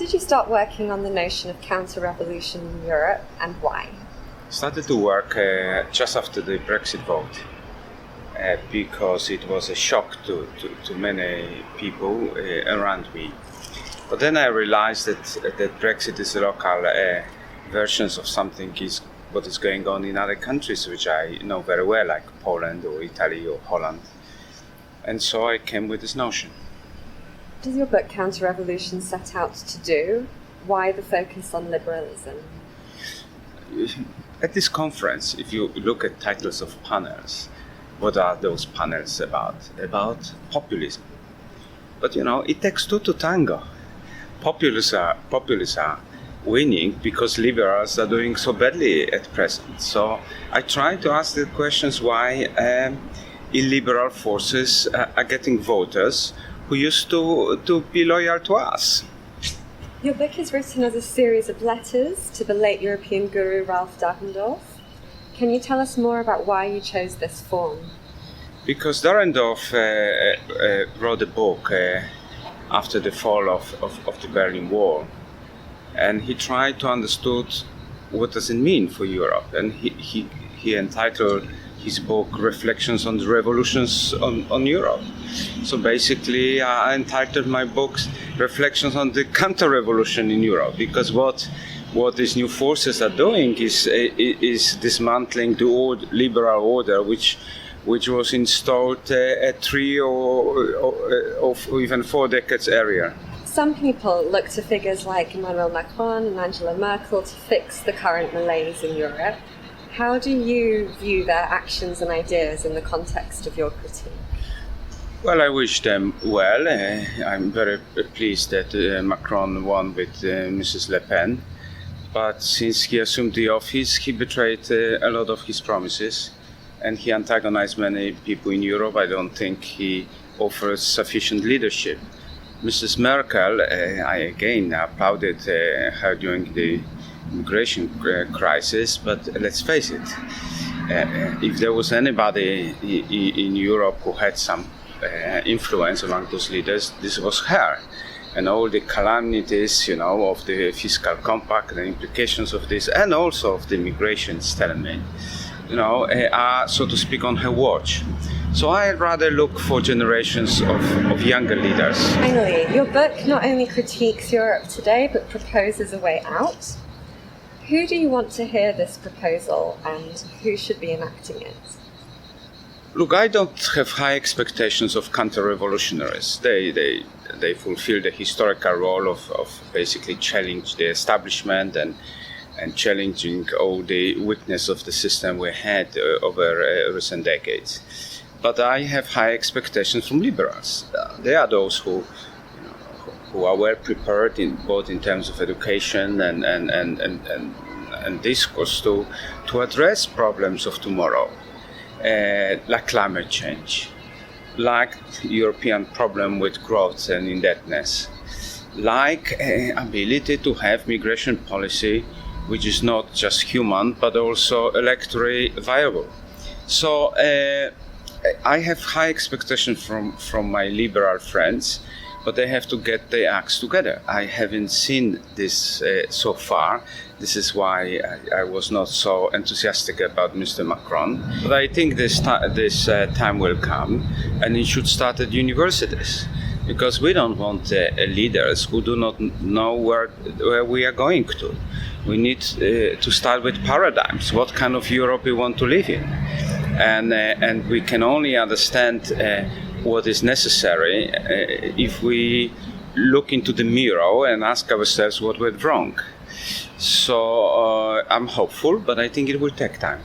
Did you start working on the notion of counter-revolution in Europe, and why? Started to work just after the Brexit vote because it was a shock to many people around me. But then I realized that Brexit is a local versions of something what is going on in other countries which I know very well, like Poland or Italy or Holland. And so I came with this notion. What does your book Counter-Revolution set out to do? Why the focus on liberalism? At this conference, if you look at titles of panels, what are those panels about? About populism. But it takes two to tango. Populists are winning because liberals are doing so badly at present. So I try to ask the questions why illiberal forces are getting voters who used to be loyal to us. Your book is written as a series of letters to the late European guru Ralph Dahrendorf. Can you tell us more about why you chose this form? Because Dahrendorf wrote a book after the fall of the Berlin Wall, and he tried to understand what does it mean for Europe, and he entitled his book Reflections on the Revolutions on Europe. So basically I entitled my books Reflections on the Counter-Revolution in Europe, because what these new forces are doing is dismantling the old liberal order which was installed 3 or even 4 decades earlier. Some people look to figures like Emmanuel Macron and Angela Merkel to fix the current malaise in Europe. How do you view their actions and ideas in the context of your critique? Well, I wish them well. I'm very pleased that Macron won with Mrs. Le Pen. But since he assumed the office, he betrayed a lot of his promises, and he antagonized many people in Europe. I don't think he offers sufficient leadership. Mrs. Merkel, I again applauded her during the immigration crisis, but let's face it, if there was anybody in Europe who had some influence among those leaders, this was her. And all the calamities, of the fiscal compact, the implications of this, and also of the immigration stalemate, are, so to speak, on her watch. So I'd rather look for generations of younger leaders. Finally, your book not only critiques Europe today, but proposes a way out. Who do you want to hear this proposal, and who should be enacting it? Look, I don't have high expectations of counter-revolutionaries. They fulfill the historical role of basically challenge the establishment and challenging all the weakness of the system we had over recent decades. But I have high expectations from liberals. They are those who are well prepared both in terms of education and discourse to address problems of tomorrow, like climate change, like European problem with growth and indebtedness, like ability to have migration policy which is not just human but also electorally viable. So I have high expectations from my liberal friends, but they have to get their acts together. I haven't seen this so far. This is why I was not so enthusiastic about Mr. Macron. But I think this time will come, and it should start at universities, because we don't want leaders who do not know where we are going to. We need to start with paradigms. What kind of Europe we want to live in, and we can only understand what is necessary if we look into the mirror and ask ourselves what went wrong. So I'm hopeful, but I think it will take time.